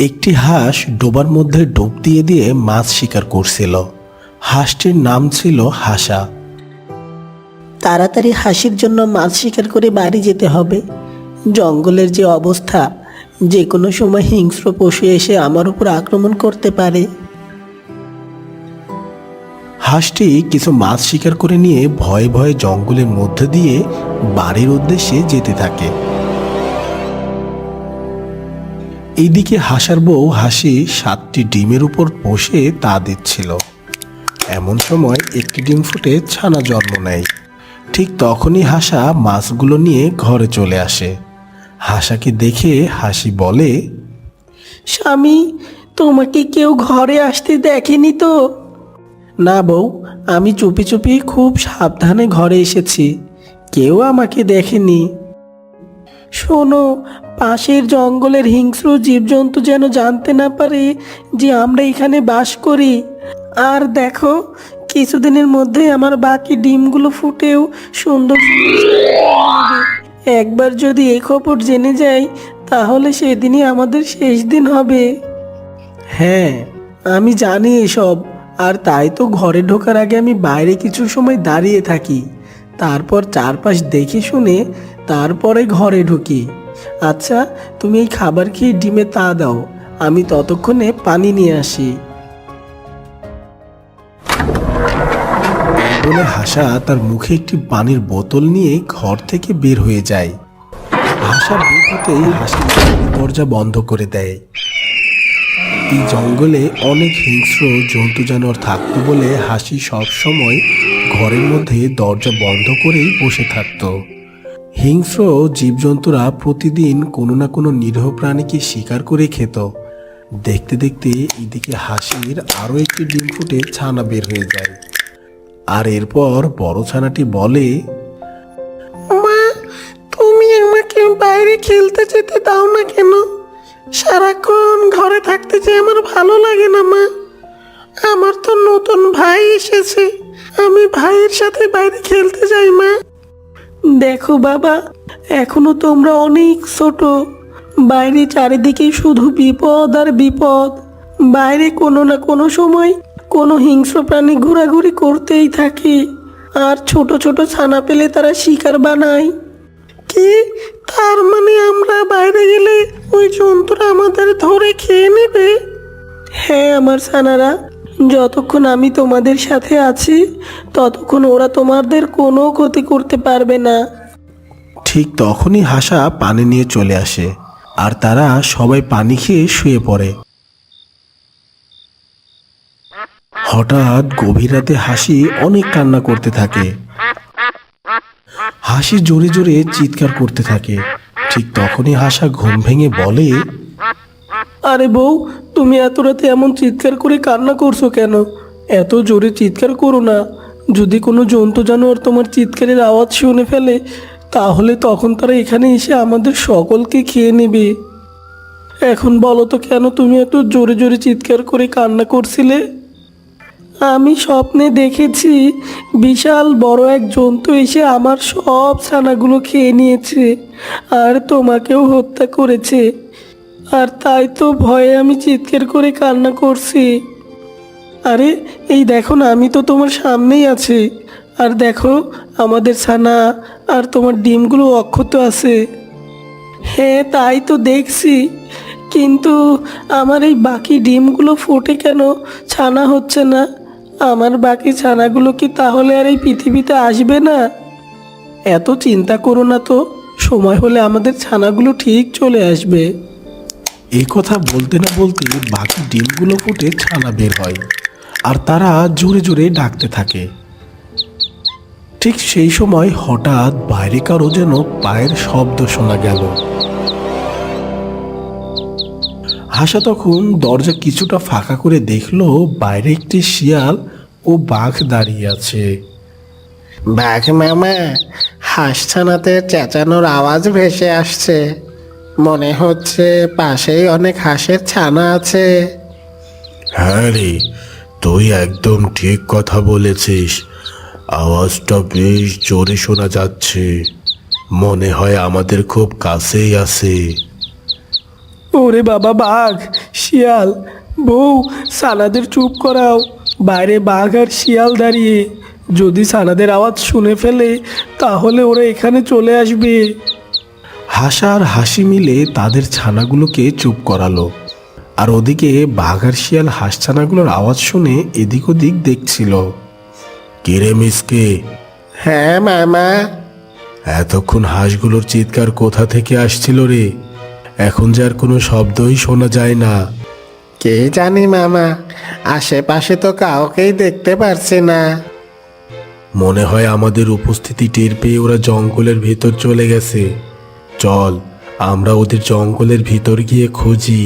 একটি হাঁস ডোবার মধ্যে ডুব দিয়ে দিয়ে মাছ শিকার করছিল। হাঁসটির নাম ছিল হাসা। তাড়াতাড়ি হাসির জন্য মাছ শিকার করে বাড়ি যেতে হবে। জঙ্গলের যে অবস্থা, যে কোনো সময় হিংস্র পশু এসে আমার উপর আক্রমণ করতে পারে। হাঁসটি কিছু মাছ শিকার করে নিয়ে ভয়ে ভয়ে জঙ্গলের মধ্যে দিয়ে বাড়ির উদ্দেশ্যে যেতে থাকে। এইদিকে হাসার বউ হাসি 7টি ডিমের উপর বসে তা দিচ্ছিল। এমন সময় একটি ডিম ফুটে ছানা জন্ম নেয়। ঠিক তখনই হাসা মাছগুলো নিয়ে ঘরে চলে আসে। হাসাকে দেখে হাসি বলে, স্বামী, তোমাকে কেউ ঘরে আসতে দেখেনি তো? না বউ, আমি চুপি চুপি খুব সাবধানে ঘরে এসেছি, কেউ আমাকে দেখেনি। শোনো, পাশের জঙ্গলের হিংস্র জীবজন্তু যেন জানতে না পারে যে আমরা এখানে বাস করি। আর দেখো, কিছুদিনের মধ্যে আমার বাকি ডিমগুলো ফুটেও সুন্দর হবে। একবার যদি এই খবর জেনে যাই, তাহলে সেদিনই আমাদের শেষ দিন হবে। হ্যাঁ, আমি জানি এসব, আর তাই তো ঘরে ঢোকার আগে আমি বাইরে কিছু সময় দাঁড়িয়ে থাকি, তারপর চারপাশ দেখে শুনে তারপরে ঘরে ঢুকি। আচ্ছা, তুমি এই খাবার খেয়ে ডিমে তা দাও, আমি ততক্ষণে পানি নিয়ে আসি। বলে হাসা তার মুখে একটি পানির বোতল নিয়ে ঘর থেকে বের হয়ে যায়। হাসা বের হতেই হাসি দরজা বন্ধ করে দেয়। এই জঙ্গলে অনেক হিংস্র জন্তু জানোয়ার থাকতো বলে হাসি সব সময় ঘরের মধ্যে দরজা বন্ধ করেই বসে থাকতো। হিংস্র জীবজন্তুরা প্রতিদিন কোনো না কোনো নিরীহ প্রাণীকে শিকার করে খেত। দেখতে দেখতে এদিকে হাসির আরও একটি ডিম ফুটে ছানা বের হয়ে যায়। আর এরপর বড় ছানাটি বলে, মা, তুমি আমাকে বাইরে খেলতে যেতে দাও না কেন? সারাক্ষণ ঘরে থাকতে যে আমার ভালো লাগে না মা। আমার তো নতুন ভাই এসেছে, আমি ভাইয়ের সাথে বাইরে খেলতে যাই মা। দেখো বাবা, এখনো তোমরা অনেক ছোট, বাইরে চারিদিকে শুধু বিপদ আর বিপদ। বাইরে কোনো না কোনো সময় কোনো হিংস্র প্রাণী ঘোরাঘুরি করতেই থাকে, আর ছোট ছোট ছানা পেলে তারা শিকার বানায়। কি, তার মানে আমরা বাইরে গেলে ওই জন্তুরা আমাদের ধরে খেয়ে নেবে? হ্যাঁ আমার ছানারা, যতক্ষণ আমি তোমাদের সাথে আছি ততক্ষণ ওরা তোমাদের কোনো ক্ষতি করতে পারবে না। ঠিক তখনই হাসা পানি নিয়ে চলে আসে, আর তারা সবাই পানি খেয়ে শুয়ে পড়ে। হঠাৎ গভীর রাতে হাসি অনেক কান্না করতে থাকে। হাসি জোরে জোরে চিৎকার করতে থাকে। ঠিক তখনই হাসা ঘুম ভেঙে বলে, আরে বউ, তুমি এত রাতে এমন চিৎকার করে কান্না করছো কেন? এত জোরে চিৎকার করো না। যদি কোনো জন্তু জানোয়ার তোমার চিৎকারের আওয়াজ শুনে ফেলে, তাহলে তখন তারা এখানে এসে আমাদের সকলকে খেয়ে নেবে। এখন বলো তো, কেন তুমি এত জোরে জোরে চিৎকার করে কান্না করছিলে? আমি স্বপ্নে দেখেছি বিশাল বড় এক জন্তু এসে আমার সব ছানাগুলো খেয়ে নিয়েছে, আর তোমাকেও হত্যা করেছে। আর তাই তো ভয়ে আমি চিৎকার করে কান্না করছি। আরে এই দেখো না, আমি তো তোমার সামনেই আছি, আর দেখো আমাদের ছানা আর তোমার ডিমগুলো অক্ষত আছে। হ্যাঁ তাই তো দেখছি, কিন্তু আমার এই বাকি ডিমগুলো ফুটে কেন ছানা হচ্ছে না? আমার বাকি ছানাগুলো কি তাহলে আর এই পৃথিবীতে আসবে না? এত চিন্তা করো না তো, সময় হলে আমাদের ছানাগুলো ঠিক চলে আসবে। এই কথা বলতে না বলতে বাকি ডিমগুলো ফুটে ছানা বের হয়, আর তারা জোরে জোরে ডাকতে থাকে। ঠিক সেই সময় হঠাৎ বাইরে কারো যেন পায়ের শব্দ শোনা গেল। হাসা তখন দরজা কিছুটা ফাঁকা করে দেখলো বাইরে একটি শিয়াল ও বাঘ দাঁড়িয়ে আছে। বাঘ মামা, হাঁস ছানাতে চেঁচানোর আওয়াজ ভেসে আসছে, মনে হচ্ছে পাশেই অনেক হাঁসের ছানা আছে। হ্যাঁ রে, তুই একদম ঠিক কথা বলেছিস। আওয়াজটা বেশ জোরে শোনা যাচ্ছে, মনে হয় আমাদের খুব কাছেই আছে। ওরে বাবা, বাঘ, শিয়াল! বউ, সানাদের চুপ করাও। বাইরে বাঘ আর শিয়াল দাঁড়িয়ে, যদি সানাদের আওয়াজ শুনে ফেলে তাহলে ওরা এখানে চলে আসবে। হাসা আর হাসি মিলে তাদের ছানাগুলোকে চুপ করালো। আর ওদিকে বাঘ আর শিয়াল হাঁস ছানাগুলোর আওয়াজ শুনে এদিক ওদিক দেখছিল। কিরে মিসকে? হ্যাঁ মামা। এতক্ষণ হাঁসগুলোর চিৎকার কোথা থেকে আসছিল রে? এখন যে আর কোনো শব্দই শোনা যায় না। কে জানি মামা, আশেপাশে তো কাউকেই দেখতে পারছে না। মনে হয় আমাদের উপস্থিতি টের পেয়ে ওরা জঙ্গলের ভিতর চলে গেছে। চল, আমরা ওদের জঙ্গলের ভিতর গিয়ে খুঁজি।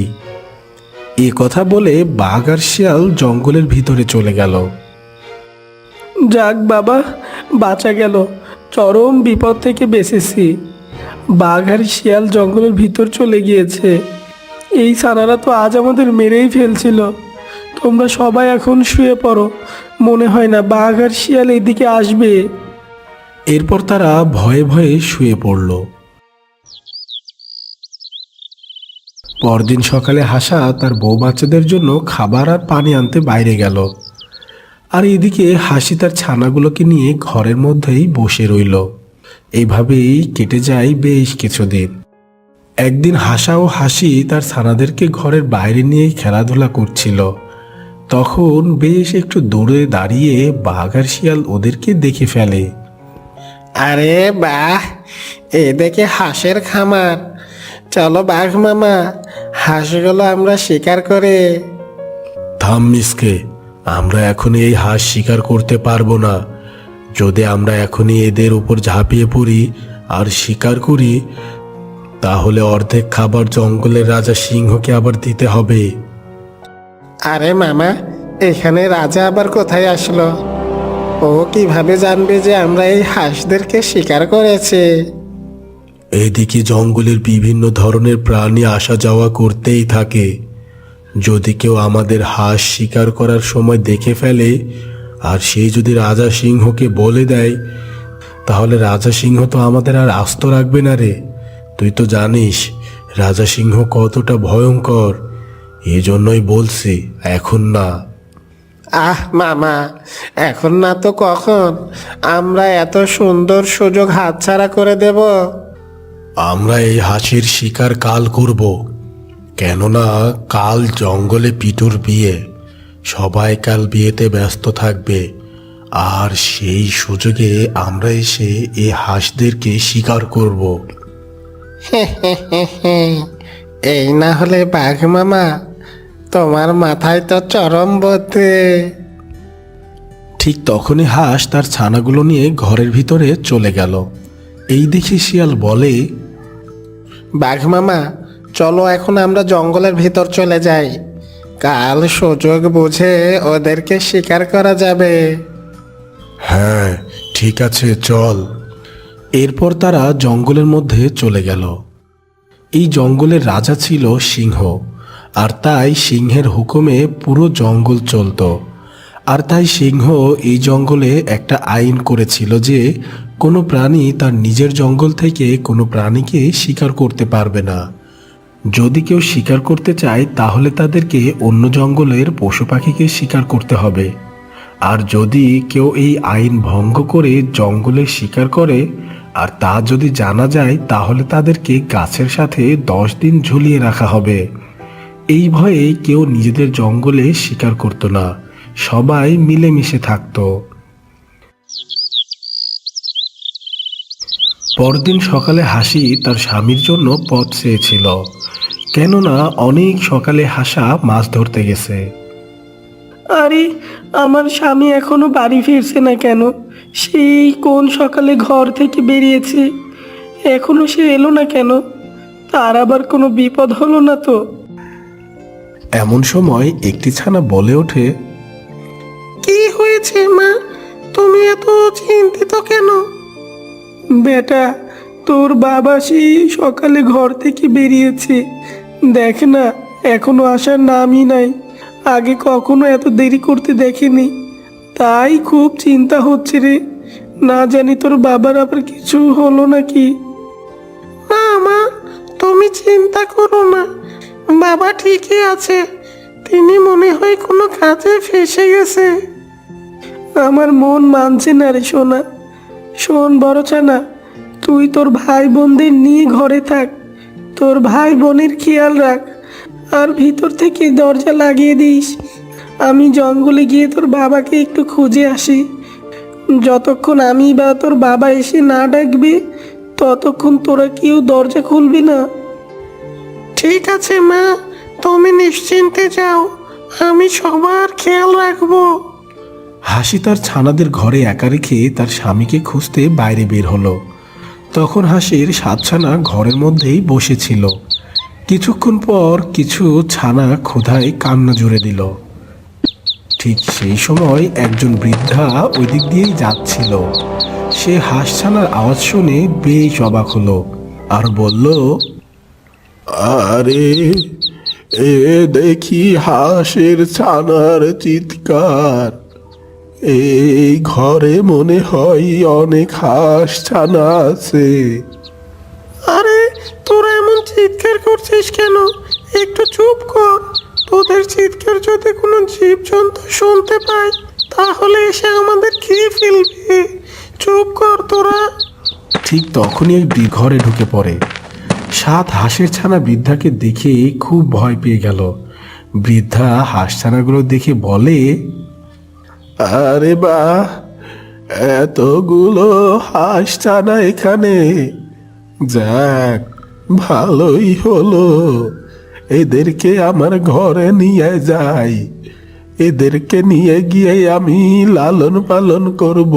এ কথা বলে বাঘ আর শিয়াল জঙ্গলের ভিতরে চলে গেল। যাক বাবা, বাঁচা গেল। চরম বিপদ থেকে বেঁচেছি। বাঘ আর শিয়াল জঙ্গলের ভিতর চলে গিয়েছে। এই ছানারা তো আজ আমাদের মেরেই ফেলছিল। তোমরা সবাই এখন শুয়ে পড়ো। মনে হয় না বাঘ আর শিয়াল এদিকে আসবে। এরপর তারা ভয়ে ভয়ে শুয়ে পড়ল। পরদিন সকালে হাসা তার বউ বাচ্চাদের জন্য খাবার আর পানি আনতে বাইরে গেল। আর এদিকে হাসি তার ছানাগুলোকে নিয়ে ঘরের মধ্যেই বসে রইল। এইভাবেই কেটে যায় বেশ কিছুদিন। একদিন হাসা ও হাসি তার ছানাদেরকে ঘরের বাইরে নিয়ে খেলাধুলা করছিল। তখন বেশ একটু দূরে দাঁড়িয়ে বাঘ আর শিয়াল ওদেরকে দেখে ফেলে। আরে বাহ, এ দেখে হাঁসের খামার। চলো বাঘ মামা, হাঁসগুলো আমরা শিকার করে। থাম মিসকে, আমরা এখনই এই হাঁস শিকার করতে পারবো না। যদি আমরা এখনই এদের উপর ঝাঁপিয়ে পড়ি আর শিকার করি, তাহলে অর্ধেক খাবার জঙ্গলের রাজা সিংহকে আবার দিতে হবে। আরে মামা, এখানে রাজা আবার কোথায় আসলো? ও কিভাবে জানবে যে আমরা এই হাঁসদেরকে শিকার করেছি? এইদিকে জঙ্গলের বিভিন্ন ধরনের প্রাণী আসা যাওয়া করতেই থাকে। যদি কেউ আমাদের হাঁস শিকার করার সময় দেখে ফেলে আর সেই যদি রাজা সিংহকে বলে দেয়, তাহলে রাজা সিংহ তো আমাদের আর আস্ত রাখবে না রে। তুই তো জানিস রাজা সিংহ কতটা ভয়ঙ্কর। এজন্যই বলছি, এখন না। আহ মামা, এখন না তো কখন? আমরা এত সুন্দর সুযোগ হাতছাড়া করে দেব? আমরা এই হাসির শিকার কাল করব। কেননা কাল জঙ্গলে পিটুর বিয়ে। সবাই কাল বিয়েতে ব্যস্ত থাকবে। আর সেই সুযোগে আমরা এসে এই হাঁসদেরকে শিকার করব। এই না হলে বাঘ মামা, তোমার মাথায় তো চরম বুদ্ধি। ঠিক তখনই হাঁস তার ছানাগুলো নিয়ে ঘরের ভিতরে চলে গেল। এই দেখে শিয়াল বলে, বাঘ মামা, চলো এখন আমরা জঙ্গলের ভিতর চলে যাই। কাল সুযোগ বুঝে ওদেরকে শিকার করা যাবে। হ্যাঁ ঠিক আছে, চল। এরপর তারা জঙ্গলের মধ্যে চলে গেল। এই জঙ্গলের রাজা ছিল সিংহ, আর তাই সিংহের হুকুমে পুরো জঙ্গল চলত। আর তাই সিংহ এই জঙ্গলে একটা আইন করেছিল যে কোনো প্রাণী তার নিজের জঙ্গল থেকে কোনো প্রাণীকে শিকার করতে পারবে না। যদি কেউ শিকার করতে চায় তাহলে তাদেরকে অন্য জঙ্গলের পশু পাখিকে শিকার করতে হবে। আর যদি কেউ এই আইন ভঙ্গ করে জঙ্গলে শিকার করে আর তা যদি জানা যায়, তাহলে তাদেরকে গাছের সাথে 10 দিন ঝুলিয়ে রাখা হবে। এই ভয়ে কেউ নিজেদের জঙ্গলে শিকার করত না, সবাই মিলেমিশে থাকত। পরদিন সকালে হাসি তার স্বামীর জন্য পথ চেয়েছিল, কেননা অনেক সকালে হাসা মাছ ধরতে গেছে। আরে, আমার স্বামী এখনো বাড়ি ফিরছে না কেন? সেই কোন সকালে ঘর থেকে বেরিয়েছে, এখনো সে এলো না কেন? তার আবার কোনো বিপদ হলো না তো? এমন সময় একটি ছানা বলে ওঠে, কি হয়েছে মা, তুমি এত চিন্তিত কেন? বেটা, তোর বাবা সেই সকালে ঘর থেকে বেরিয়েছে, দেখ না এখনো আসার নামই নাই। আগে কখনো এত দেরি করতে দেখিনি, তাই খুব চিন্তা হচ্ছে রে। না জানি তোর বাবার আবার কিছু হলো নাকি। না মা, তুমি চিন্তা করো না, বাবা ঠিকই আছে, তিনি মনে হয় কোনো কাজে ফেসে গেছে। আমার মন মানছে না রে সোনা। শোন বড় ছানা, তুই তোর ভাই বোনদের নিয়ে ঘরে থাক, তোর ভাই বোনের খেয়াল রাখ, আর ভিতর থেকে দরজা লাগিয়ে দিস। আমি জঙ্গলে গিয়ে তোর বাবাকে একটু খুঁজে আসি। যতক্ষণ আমি বা তোর বাবা এসে না ডাকবে ততক্ষণ তোরা কেউ দরজা খুলবি না। ঠিক আছে মা, তুমি নিশ্চিন্তে যাও, আমি সবার খেয়াল রাখবো। হাসি তার ছানাদের ঘরে একা রেখে তার স্বামীকে খুঁজতে বাইরে বের হলো। তখন হাসির 7 ছানা ঘরের মধ্যেই বসেছিল। কিছুক্ষণ পর কিছু ছানা ক্ষুধায় কান্না জুড়ে দিল। ঠিক সেই সময় একজন বৃদ্ধা ওই দিক দিয়েই যাচ্ছিল। সে হাঁস ছানার আওয়াজ শুনে বেশ অবাক হলো আর বলল, আরে এ দেখি হাঁসের ছানার চিৎকার। এই ঘরে মনে হয় অনেক হাঁস ছানা আছে। আরে তোরা এমন চিৎকার করছিস কেন? একটু চুপ কর। তোদের চিৎকার যদি কোনো জীবজন্তু শুনতে পায় তাহলে এসে আমাদের খেয়ে ফেলবে। চুপ কর তোরা। ঠিক তখনই এক ঘরে ঢুকে পড়ে। 7 হাঁসের ছানা বৃদ্ধাকে দেখে খুব ভয় পেয়ে গেল। বৃদ্ধা হাঁস ছানাগুলো দেখে বলে, আরে বাহ, এতগুলো হাঁস ছানা এখানে, যাক ভালোই হলো। এদেরকে আমার ঘরে নিয়ে যাই, এদেরকে নিয়ে গিয়ে আমি লালন পালন করব,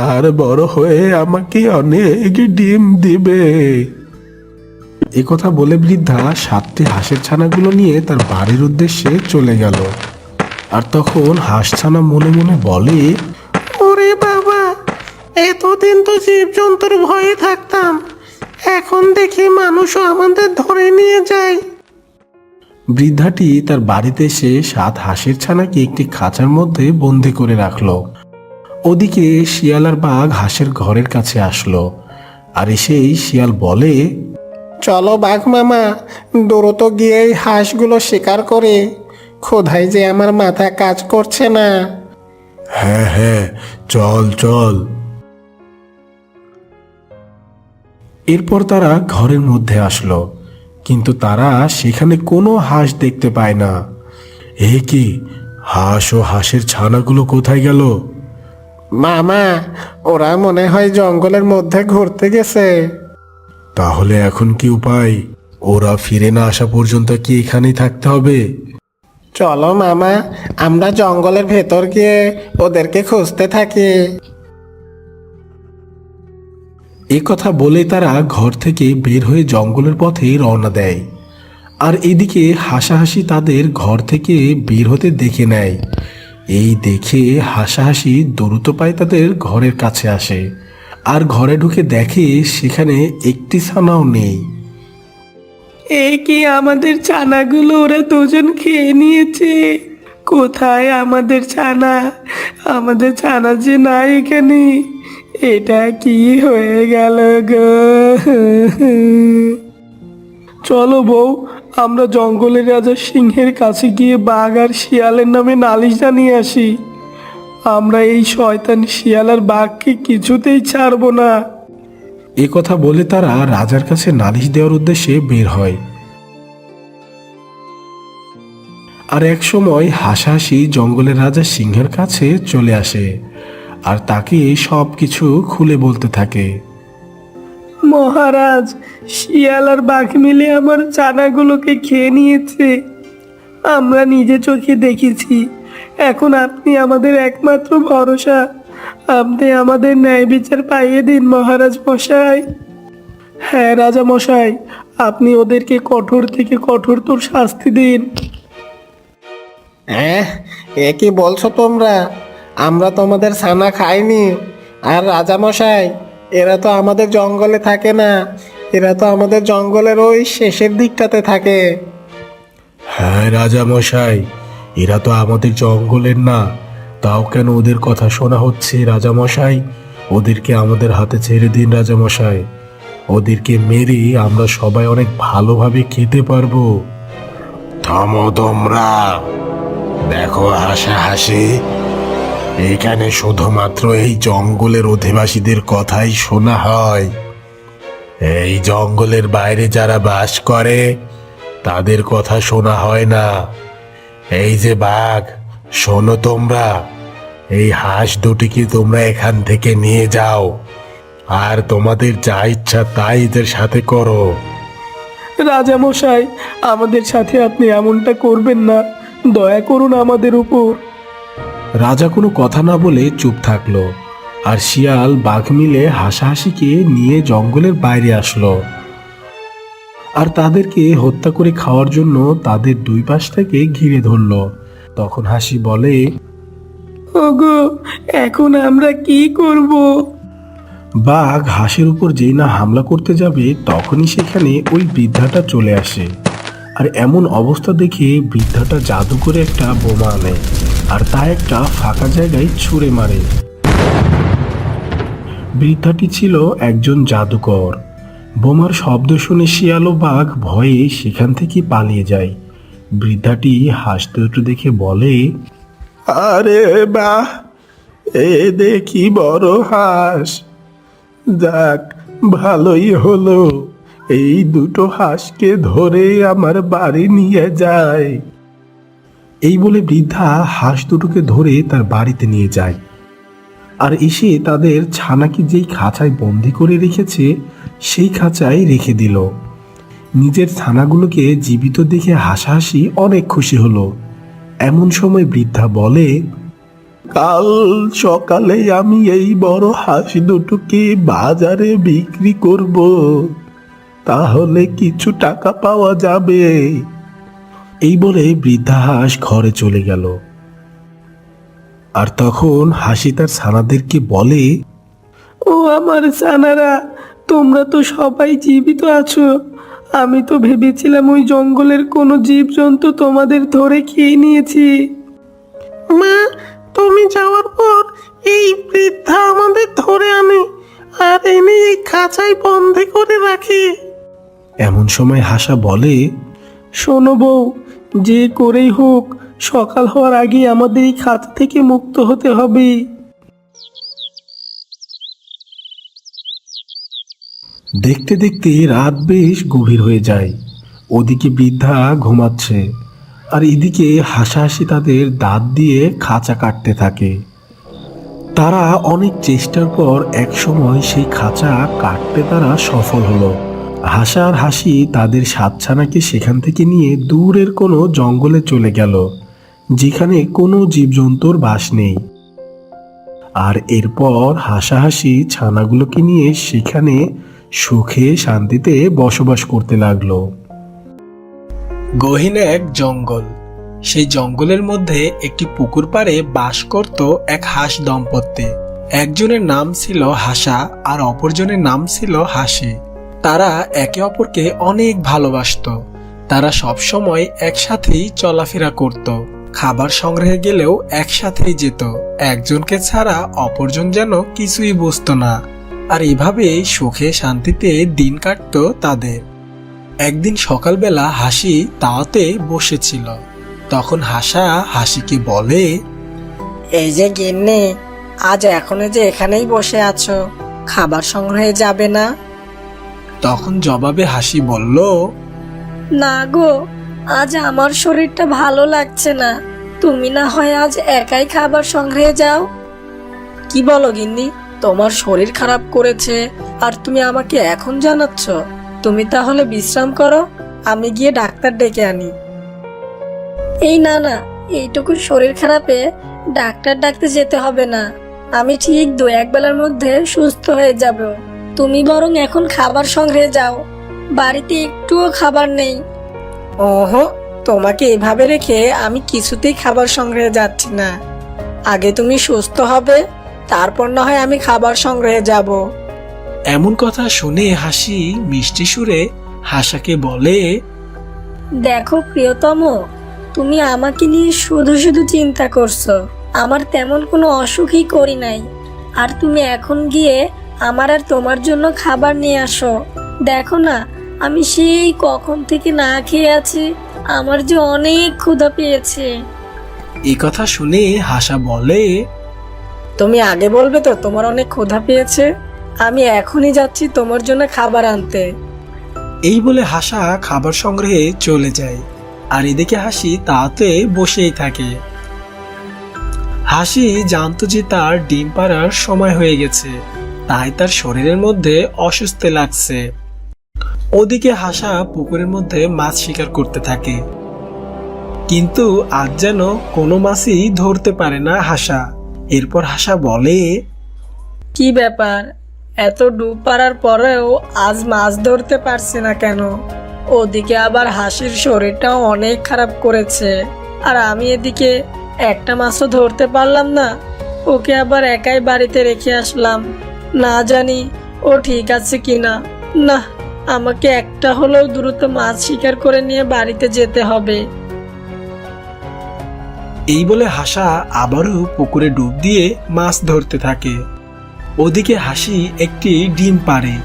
আর বড় হয়ে আমাকে অনেক ডিম দিবে। এ কথা বলে বৃদ্ধা 7টি হাঁসের ছানাগুলো নিয়ে তার বাড়ির উদ্দেশ্যে চলে গেল। আর তখন হাঁস ছানা মনে মনে বলে, ওরে বাবা, এতদিন তো জীবজন্তুর ভয়ে থাকতাম, এখন দেখি মানুষও আমাদের ধরে নিয়ে যায়। বৃদ্ধাটি তার বাড়িতে এসে 7 হাঁসের ছানাকে একটি খাঁচার মধ্যে বন্দি করে রাখলো। ওদিকে শিয়াল আর বাঘ হাঁসের ঘরের কাছে আসলো। আর এসেই শিয়াল বলে, চলো বাঘ মামা, দ্রুত গিয়ে এই হাঁসগুলো শিকার করে, ক্ষুধায় যে আমার মাথা কাজ করছে না। হ্যাঁ হ্যাঁ, চল চল। এরপর তারা ঘরের মধ্যে আসলো, কিন্তু তারা সেখানে কোনো হাঁস দেখতে পায় না। এ কি, হাঁস ও হাঁসের ছানাগুলো কোথায় গেল? মামা, ওরা মনে হয় জঙ্গলের মধ্যে ঘুরতে গেছে। তাহলে এখন কি উপায়? ওরা ফিরে না আসা পর্যন্ত কি এখানেই থাকতে হবে? চলো মামা, আমরা জঙ্গলের ভেতর গিয়ে ওদেরকে খুঁজতে থাকি। এ কথা বলে তারা ঘর থেকে বের হয়ে জঙ্গলের পথে রওনা দেয়। আর এদিকে হাসাহাসি তাদের ঘর থেকে বের হতে দেখে নেয়। এই দেখে হাসাহাসি দ্রুত পায় তাদের ঘরের কাছে আসে, আর ঘরে ঢুকে দেখে সেখানে একটি ছানাও নেই। এ কি, আমাদের ছানাগুলো ওরা দুজন খেয়ে নিয়েছে। কোথায় আমাদের ছানা? আমাদের ছানা যে নাই এখানে, এটা কি হয়ে গেল গো? চলো বউ, আমরা জঙ্গলের রাজা সিংহের কাছে গিয়ে বাঘ আর শিয়ালের নামে নালিশ জানিয়ে আসি। আমরা এই শয়তান শিয়াল আর বাঘকে কিছুতেই ছাড়বো না। এ কথা বলে তারা রাজার কাছে নালিশ দেওয়ার উদ্দেশ্যে বের হয়। আর এক সময় হাসাহাসি জঙ্গলের রাজা সিংহের কাছে চলে আসে আর তাকে সব কিছু খুলে বলতে থাকে। মহারাজ, শিয়াল আর বাঘ মিলে আমার ছানাগুলোকে খেয়ে নিয়েছে। আমরা নিজে চোখে দেখেছি। এখন আপনি আমাদের একমাত্র ভরসা। আপনি আমাদের ন্যায় বিচার পাইয়ে দিন মহারাজ মশাই। হ্যাঁ রাজা মশাই, আপনি ওদেরকে কঠোর থেকে কঠোরতর শাস্তি দিন। এ কি বলছো তোমরা? আমরা তোমাদের ছানা খাইনি। আর রাজা মশাই, এরা তো আমাদের জঙ্গলে থাকে না, এরা তো আমাদের জঙ্গলের ওই শেষের দিকটাতে থাকে। হ্যাঁ রাজা মশাই, এরা তো আমাদের জঙ্গলের না, তাও কেন ওদের কথা শোনা হচ্ছে রাজা মশাই? ওদেরকে আমাদের হাতে ছেড়ে দিন রাজা মশাই। ওদেরকে মেরে আমরা সবাই অনেক ভালোভাবে খেতে পারবো। থামো তোমরা। দেখো হাসাহাসি, এখানে শুধুমাত্র এই জঙ্গলের অধিবাসীদের কথাই শোনা হয়। এই জঙ্গলের বাইরে যারা বাস করে তাদের কথা শোনা হয় না। এই যে বাঘ, শোনো তোমরা, এই হাঁস দুটিকে তোমরা এখান থেকে নিয়ে যাও, আর তোমাদের যা ইচ্ছা তাই এদের সাথে করো। রাজামশাই, আমাদের সাথে আপনি এমনটা করবেন না, দয়া করুন আমাদের উপর। রাজা কোনো কথা না বলে চুপ থাকলো, আর শিয়াল বাঘ মিলে হাসাহাসিকে নিয়ে জঙ্গলের বাইরে আসলো, আর তাদেরকে হত্যা করে খাওয়ার জন্য তাদের দুই পাশ থেকে ঘিরে ধরলো। তখন হাসি বলে, ওগো, এখন আমরা কি করব? বাঘ হাঁসের উপর যেই না হামলা করতে যাবে তখনই সেখানে ওই বৃদ্ধাটা চলে আসে। আর এমন অবস্থা দেখে বৃদ্ধাটা জাদু করে একটা বোমা আনে, আর তা একটা ফাঁকা জায়গায় ছুঁড়ে মারে। বৃদ্ধাটি ছিল একজন জাদুকর। বোমার শব্দ শুনে শিয়াল ও বাঘ ভয়ে সেখান থেকে পালিয়ে যায়। বৃদ্ধাটি হাঁস দুটো দেখে বলে, আরে বাহ, এ দেখি বড় হাঁস। যাক, ভালোই হলো, এই দুটো হাঁসকে ধরে আমার বাড়ি নিয়ে যায়। এই বলে বৃদ্ধা হাঁস দুটোকে ধরে তার বাড়িতে নিয়ে যায়, আর এসে তাদের ছানাকে যেই খাঁচায় বন্দি করে রেখেছে সেই খাঁচায় রেখে দিল। নিজের ছানাগুলোকে জীবিত দেখে হাসাহাসি অনেক খুশি হলো। এমন সময় বৃদ্ধা বলে, কাল সকালে আমি এই বড় হাঁস দুটোকে বাজারে বিক্রি করব, তাহলে কিছু টাকা পাওয়া যাবে। এই বলে বৃদ্ধা হাঁস ঘরে চলে গেল। আর তখন হাসি তার ছানাদেরকে বলে, ও আমার ছানারা, তোমরা তো সবাই জীবিত আছো। আমি তো ভেবেছিলাম ওই জঙ্গলের কোনো জীবজন্তু তোমাদের ধরে খেয়ে নিয়েছি। মা, তুমি যাওয়ার পর এই বৃদ্ধা আমাদের ধরে আনে, আর এনে এই খাঁচায় বন্দি করে রাখে। এমন সময় হাসা বলে, শোনো বউ, যে করেই হোক সকাল হওয়ার আগে আমাদের এই খাঁচা থেকে মুক্ত হতে হবে। দেখতে দেখতে রাত বেশ গভীর হয়ে যায়। ওদিকে বৃদ্ধা ঘুমাচ্ছে, আর এদিকে হাসাহাসি তাদের দাঁত দিয়ে খাঁচা কাটতে থাকে। তারা অনেক চেষ্টার পর একসময় সেই খাঁচা কাটতে তারা সফল হলো। হাসা আর হাসি তাদের সাতছানাকে সেখান থেকে নিয়ে দূরের কোনো জঙ্গলে চলে গেল, যেখানে কোনো জীবজন্তুর বাস নেই। আর এরপর হাসাহাসি ছানাগুলোকে নিয়ে সেখানে সুখে শান্তিতে বসবাস করতে লাগলো। গহীন এক জঙ্গল। সেই জঙ্গলের মধ্যে একটি পুকুর পাড়ে বাস করত এক হাঁস দম্পতি। একজনের নাম ছিল হাসা আর অপরজনের নাম ছিল হাসি। তারা একে অপরকে অনেক ভালোবাসত। তারা সব সময় একসাথেই চলাফেরা করত, খাবার সংগ্রহে গেলেও একসাথেই যেত। একজনকে ছাড়া অপরজন যেন কিছুই বুঝতো না। আর এভাবেই সুখে শান্তিতে দিন কাটতো তাদের। একদিন সকালবেলা হাসি তাওয়াতে বসেছিল। তখন হাসা হাসিকে বলে, এই যে গিন্নি, আজ এখনো যে এখানেই বসে আছো, খাবার সংগ্রহে যাবে না? তখন জবাবে হাসি বলল, না গো, আজ আমার শরীরটা ভালো লাগছে না, তুমি না হয় আজ একাই খাবার সংগ্রহে যাও। কি বলো গিন্নি, তোমার শরীর খারাপ করেছে আর তুমি আমাকে এখন জানাচ্ছ? তুমি তাহলে বিশ্রাম করো, আমি গিয়ে ডাক্তার ডেকে আনি। এই না না, এইটুকু শরীর খারাপে ডাক্তার ডাকতে যেতে হবে না, আমি ঠিক 2-1 বেলার মধ্যে সুস্থ হয়ে যাব। তুমি বরং এখন খাবার সংগ্রহে যাও, বাড়িতে একটুও খাবার নেই। ওহো, তোমাকে এভাবে রেখে আমি কিছুতেই খাবার সংগ্রহে যাচ্ছি না। আগে তুমি সুস্থ হবে, তারপর না হয় আমি খাবার সংগ্রহে যাব। এমন কথা শুনে হাসি মিষ্টি সুরে হাসাকে বলে, দেখো প্রিয়তম, তুমি আমাকে নিয়ে শুধু শুধু চিন্তা করছো, আমার তেমন কোনো অসুখই করি নাই। আর তুমি এখন গিয়ে আমার আর তোমার জন্য খাবার নিয়ে আসো। দেখো না, আমি সেই কখন থেকে না খেয়ে আছি, আমার যে অনেক ক্ষুধা পেয়েছে। এই কথা শুনে হাসা বলে, তুমি আগে বলবে তো তোমার অনেক ক্ষুধা পেয়েছে, আমি এখনই যাচ্ছি তোমার জন্য খাবার আনতে। এই বলে হাসা খাবার সংগ্রহে চলে যায়। আর এদিকে হাসি তাতে বসেই থাকে। হাসি জানতো যে তার ডিম পাড়ার সময় হয়ে গেছে, তাই তার শরীরের মধ্যে অসুস্থ লাগছে। ওদিকে হাসা পুকুরের মধ্যে মাছ শিকার করতে থাকে, কিন্তু আজ যেন কোনো মাছই ধরতে পারে না হাসা। এরপর হাসা বলে, কি ব্যাপার, এত ডুব পাড়ার পরেও আজ মাছ ধরতে পারছি না কেন? ওদিকে আবার হাসির শরীরটাও অনেক খারাপ করেছে, আর আমি এদিকে একটা মাছও ধরতে পারলাম না। ওকে আবার একাই বাড়িতে রেখে আসলাম, না জানি ও ঠিক আছে কিনা। না, আমাকে একটা হলেও দ্রুত মাছ শিকার করে নিয়ে বাড়িতে যেতে হবে। এই বলে হাসা আবারও পুকুরে ডুব দিয়ে মাছ ধরতে থাকে। ওদিকে হাসি একটি ডিম পাড়ে,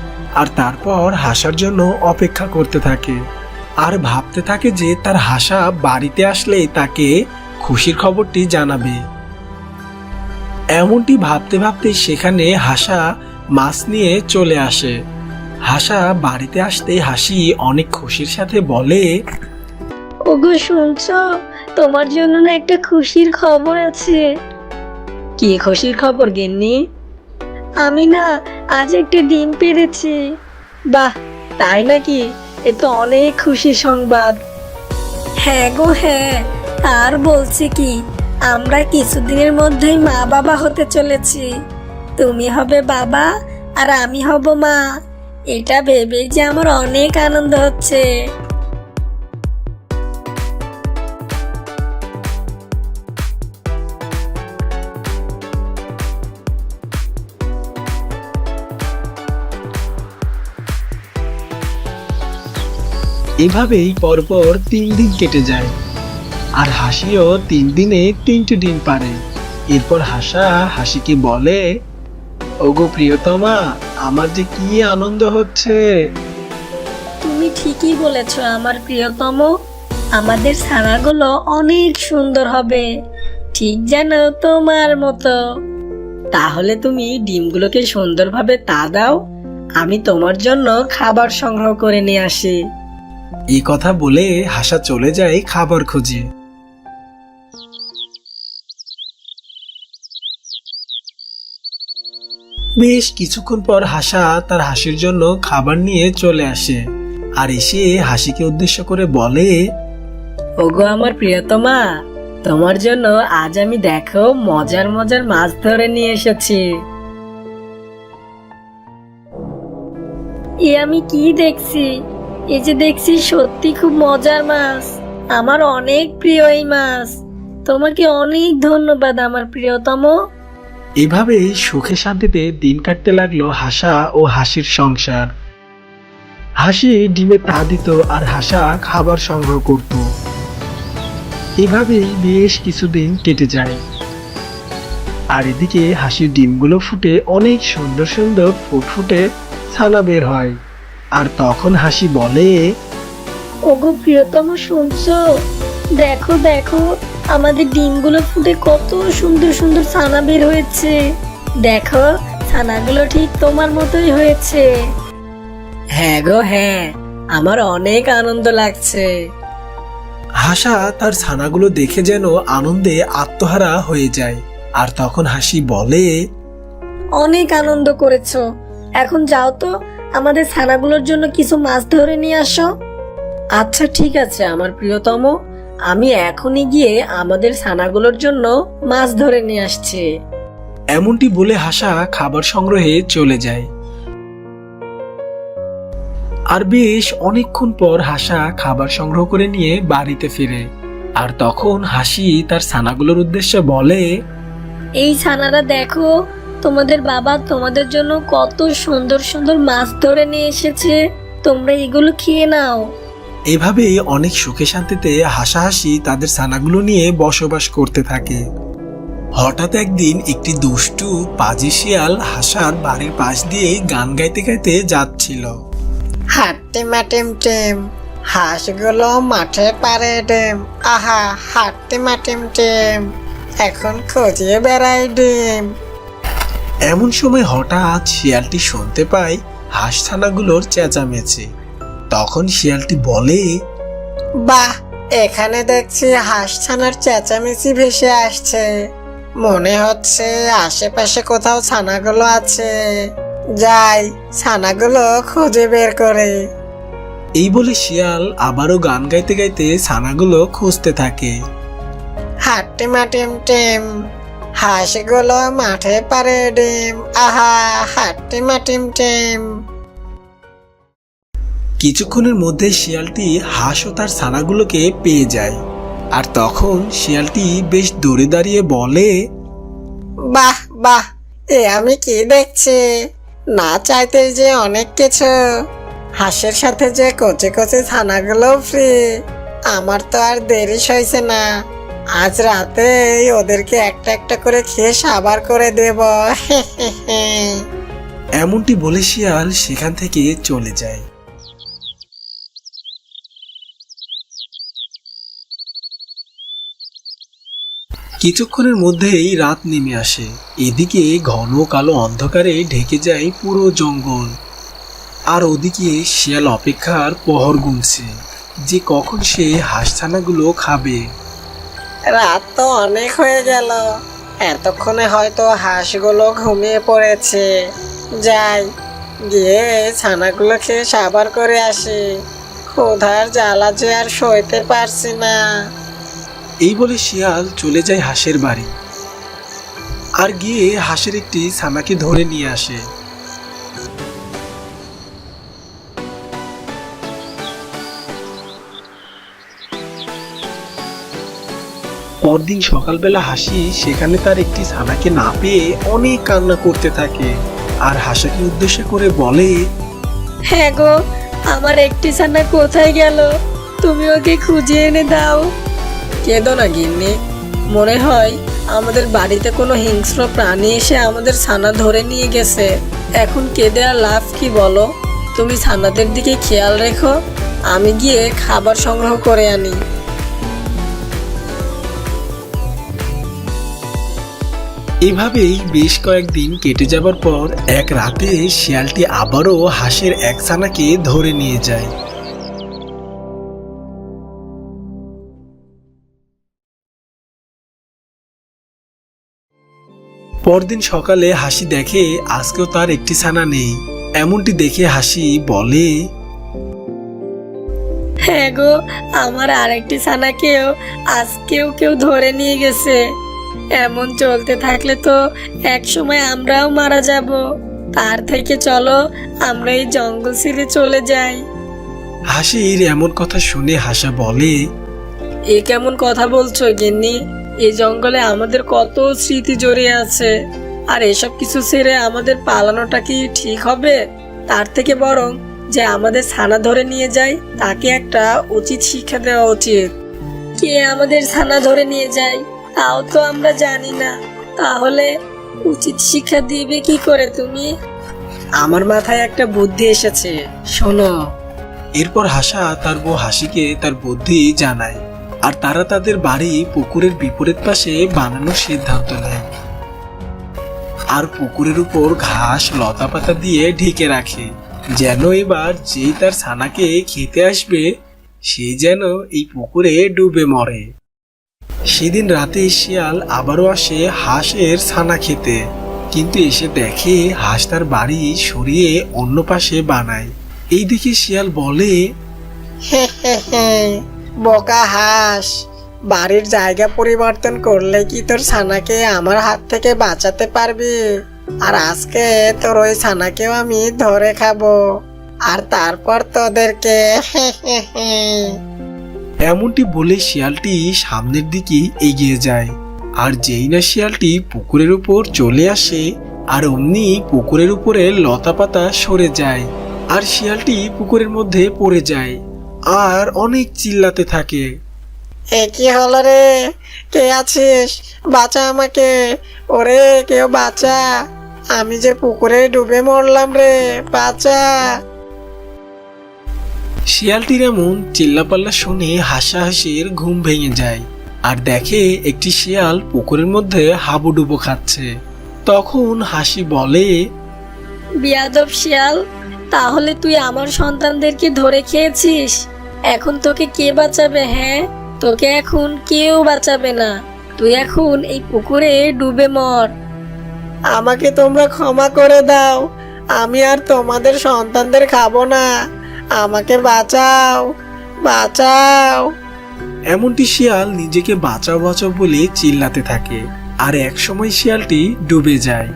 আর তারপর হাসার জন্য অপেক্ষা করতে থাকে, আর ভাবতে থাকে যে তার হাসা বাড়িতে আসলেই তাকে খুশির খবরটি জানাবে। এমনটি ভাবতে ভাবতে সেখানে হাসা মাছ নিয়ে চলে আসে। হাসা বাড়িতে আসতে হাসি অনেক খুশির সাথে বলে, ওগো শুনছো, তোমার জন্য না একটা খুশির খবর আছে। কি খুশির খবর গিন্নি? আমি না আজ একটা ডিম পেড়েছি। বাহ, তাই নাকি? এ তো অনেক খুশির সংবাদ। হ্যাঁ গো হ্যাঁ, আর বলছি কি, আমরা কিছুদিনের মধ্যেই মা বাবা হতে চলেছি। তুমি হবে বাবা আর আমি হব মা। এটা ভেবেই যে আমার অনেক আনন্দ হচ্ছে। এভাবেই পরপর 3 দিন কেটে যায়, আর হাসিও 3 দিনে 3টি ডিম পারে। এরপর হাসা হাসিকে বলে, ওগো প্রিয়তমা, আমার যে কি আনন্দ হচ্ছে। তুমি ঠিকই বলেছ আমার প্রিয়তম, আমাদের ছানাগুলো অনেক সুন্দর হবে, ঠিক যেন তোমার মতো। তাহলে তুমি ডিমগুলোকে সুন্দরভাবে তা দাও, আমি তোমার জন্য খাবার সংগ্রহ করে নিয়ে আসি। এই কথা বলে হাসা চলে যায় খাবার খুঁজে। বেশ কিছুক্ষণ পর হাসা তার হাসির জন্য খাবার নিয়ে চলে আসে, আর এসে হাসিকে উদ্দেশ্য করে বলে, ওগো আমার প্রিয়তমা, তোমার জন্য আজ আমি দেখো মজার মজার মাছ ধরে নিয়ে এসেছি। এ আমি কি দেখছি? এই যে দেখছি সত্যি খুব মজার মাছ, আমার অনেক প্রিয় এই মাছ। তোমাকে অনেক ধন্যবাদ আমার প্রিয়তম। এভাবেই সুখে শান্তিতে দিন কাটতে লাগলো হাসা ও হাসির সংসার। হাসি ডিমে তা দিত আর হাসা খাবার সংগ্রহ করত। এভাবেই বেশ কিছুদিন কেটে যায়, আর এদিকে হাসির ডিমগুলো ফুটে অনেক সুন্দর সুন্দর ফুটফুটে ছানা বের হয়। আর তখন হাসি বলে, ওগো প্রিয়তম শুনছো? দেখো দেখো, আমাদের ডিমগুলো ফুটে কত সুন্দর সুন্দর ছানা বের হয়েছে। দেখো, ছানাগুলো ঠিক তোমার মতোই হয়েছে। হ্যাঁ গো হ্যাঁ, আমার অনেক আনন্দ লাগছে। হাসা তার ছানাগুলো দেখে যেন আনন্দে আত্মহারা হয়ে যায়। আর তখন হাসি বলে, অনেক আনন্দ করেছো, এখন যাও তো আমাদের ছানাগুলোর জন্য কিছু মাছ ধরে নিয়ে আসো। আচ্ছা ঠিক আছে আমার প্রিয়তম, আমি এখনই গিয়ে আমাদের ছানাগুলোর জন্য মাছ ধরে নিয়ে আসছি। এমনটি বলে হাসা খাবার সংগ্রহে চলে যায়। আর বেশ অনেকক্ষণ পর হাসা খাবার সংগ্রহ করে নিয়ে বাড়িতে ফিরে। আর তখন হাসি তার ছানাগুলোর উদ্দেশ্যে বলে, এই ছানারা দেখো, তোমাদের বাবা তোমাদের জন্য কত সুন্দর সুন্দর মাছ ধরে নিয়ে এসেছে, তোমরা এগুলো খেয়ে নাও। এভাবেই অনেক সুখে শান্তিতে হাসাহাসি তাদের ছানাগুলো নিয়ে বসবাস করতে থাকে। হঠাৎ একদিন একটি দুষ্টু পাজি শিয়াল হাসার বাড়ির পাশ দিয়ে গান গাইতে গাইতে যাচ্ছিল। হাট্টে মাটেম টেম, হাঁসগুলো মাঠে পারে ডিম, আহা হাঁটতে মাটিম টিম, এখন খুঁজিয়ে বেড়াই ডিম। এমন সময় হঠাৎ শিয়ালটি শুনতে পায় হাঁস ছানাগুলোর চেঁচামেচি। তখন শিয়ালটি বলে, বাহ, এখানে দেখছি হাঁস ছানার চেঁচামেচি ভেসে আসছে, মনে হচ্ছে আশেপাশে কোথাও ছানাগুলো আছে, যাই ছানাগুলো খুঁজে বের করে। এই বলে শিয়াল আবারও গান গাইতে গাইতে ছানাগুলো খুঁজতে থাকে। হাঁটতে মাটিম টিম, হাঁসগুলো মাঠে পারে ডিম, আহা হাঁটতে মাটিম টিম। কিছুক্ষণের মধ্যে শিয়ালটি হাঁস ও তার ছানাগুলোকে পেয়ে যায়। আর তখন শিয়ালটি বেশ দূরে দাঁড়িয়ে বলে, বাহ বাহ, এ আমি কি দেখছি, না চাইতে যে অনেক কিছু, হাঁসের সাথে যে কচি কচি ছানাগুলো ফ্রি। আমার তো আর দেরি সইছে না, আজ রাতে ওদেরকে একটা একটা করে খেয়ে সাবার করে দেব। এমনটি বলে শিয়াল সেখান থেকে চলে যায়। কিছুক্ষণের মধ্যেই রাত নেমে আসে। এদিকে ঘন কালো অন্ধকারে ঢেকে যায় পুরো জঙ্গল। আর ওদিকে শিয়াল অপেক্ষার প্রহর গুনছে যে কখন সে হাঁসছানাগুলো খাবে। রাত তো অনেক হয়ে গেল, এতক্ষণে হয়তো হাঁসগুলো ঘুমিয়ে পড়েছে, যাই গিয়ে ছানাগুলো খেয়ে সাবার করে আসি, ক্ষুধার জ্বালা যে আর সইতে পারছি না। এই বলে শিয়াল চলে যায় হাঁসের বাড়ি আর গিয়ে হাঁসের একটি ছানাকে ধরে নিয়ে আসে। পরদিন সকালবেলা হাসি সেখানে তার একটি ছানাকে না পেয়ে অনেক কান্না করতে থাকে আর হাসাকে উদ্দেশ্য করে বলে, হ্যাঁ গো, আমার একটি ছানা কোথায় গেল, তুমি ওকে খুঁজে এনে দাও। কেঁদো না গিন্নি, মনে হয় আমাদের বাড়িতে কোনো হিংস্র প্রাণী এসে আমাদের ছানা ধরে নিয়ে গেছে। এখন কেঁদে আর লাভ কি বলো, তুমি ছানাদের দিকে খেয়াল রেখো, আমি গিয়ে খাবার সংগ্রহ করে আনি। এভাবেই বেশ কয়েকদিন কেটে যাবার পর এক রাতে শিয়ালটি আবারও হাঁসের এক ছানাকে ধরে নিয়ে যায়। পরদিন সকালে হাসি দেখে আজকেও তার একটি ছানা নেই। এমনটি দেখে হাসি বলে, হ্যাঁ গো, আমার আরেকটি ছানাকেও আজকেও কেউ ধরে নিয়ে গেছে। এমন চলতে থাকলে তো এক সময় আমরাও মারা যাব। তার থেকে চলো আমরা এই জঙ্গল ছেড়ে চলে যাই। হাসির এমন কথা শুনে হাসা বলে, এ কেমন কথা বলছো গিন্নি, এই জঙ্গলে আমাদের কত স্মৃতি জড়িয়ে আছে, আর এসব কিছু ছেড়ে আমাদের পালানোটা কি ঠিক হবে? তার থেকে বরং যে আমাদের ছানা ধরে নিয়ে যায় তাকে একটা উচিত শিক্ষা দেওয়া উচিত। কে আমাদের ছানা ধরে নিয়ে যায় তাও তো আমরা জানি না, তাহলে উচিত শিক্ষা দিবে কি করে তুমি? আমার মাথায় একটা বুদ্ধি এসেছে, শোনো। এরপর হাসা তার বউ হাসিকে তার বুদ্ধি জানায় আর তারা তাদের বাড়ি পুকুরের বিপরীত পাশে বানানোর সিদ্ধান্ত নেয় আর পুকুরের উপর ঘাস লতা পাতা দিয়ে ঢেকে রাখে, যেন এবার যেই তার ছানাকে খেতে আসবে সে যেন এই পুকুরে ডুবে মরে। সেদিন রাতে শিয়াল আবারও আসে হাঁসের ছানা খেতে, কিন্তু এসে দেখে হাঁস তার বাড়ি সরিয়ে অন্য পাশে বানায়। এই দেখে শিয়াল বলে, বোকা হাঁস, বাড়ির জায়গা পরিবর্তন করলে কি তোর ছানাকে আমার হাত থেকে বাঁচাতে পারবি? আর আজকে তোর ওই ছানাকেও আমি ধরে খাবো, আর তারপর তোদেরকে। এমনটি বলে শিয়ালটি সামনের দিকে এগিয়ে যায়। আর যেই না শিয়ালটি পুকুরের উপর চলে আসে আর অমনি পুকুরের উপরে লতা পাতা সরে যায় আর শিয়ালটি পুকুরের মধ্যে পড়ে যায় আর অনেক চিল্লাতে থাকে, এ কি হলো রে, কে আছিস, বাঁচা আমাকে, ওরে কেউ বাঁচা, আমি যে পুকুরে ডুবে মরলাম রে, বাঁচা। শিয়ালটির এমন চিল্লাপাল্লা শুনে হাসাহাসির ঘুম ভেঙে যায় আর দেখে একটি শিয়াল পুকুরের মধ্যে হাবুডুবু খাচ্ছে। তখন হাসি বলে, বিয়াদব শিয়াল, তাহলে তুই আমার সন্তানদেরকে ধরে খেয়েছিস। এখন তোকে কে বাঁচাবে? হ্যাঁ, তোকে এখন কেউ বাঁচাবে না। তুই এখন এই পুকুরে ডুবে মর। আমাকে তোমরা ক্ষমা করে দাও, আমি আর তোমাদের সন্তানদের খাবো না। আমাকে বাঁচাও, বাঁচাও। এমনটি শিয়াল নিজেকে বাঁচাও বাঁচাও বলে চিল্লাতে থাকে আর একসময় শিয়ালটি ডুবে যায়।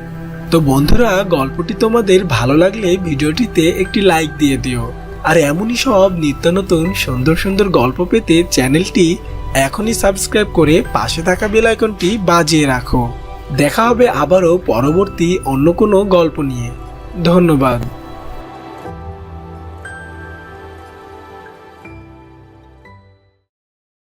তো বন্ধুরা, গল্পটি তোমাদের ভালো লাগলে ভিডিওটিতে একটি লাইক দিয়ে দিও। আর এমনই সব নিত্য নতুন সুন্দর সুন্দর গল্প পেতে চ্যানেলটি এখনই সাবস্ক্রাইব করে পাশে থাকা বেল আইকনটি বাজিয়ে রাখো। দেখা হবে আবারও পরবর্তী অন্য কোনো গল্প নিয়ে। ধন্যবাদ।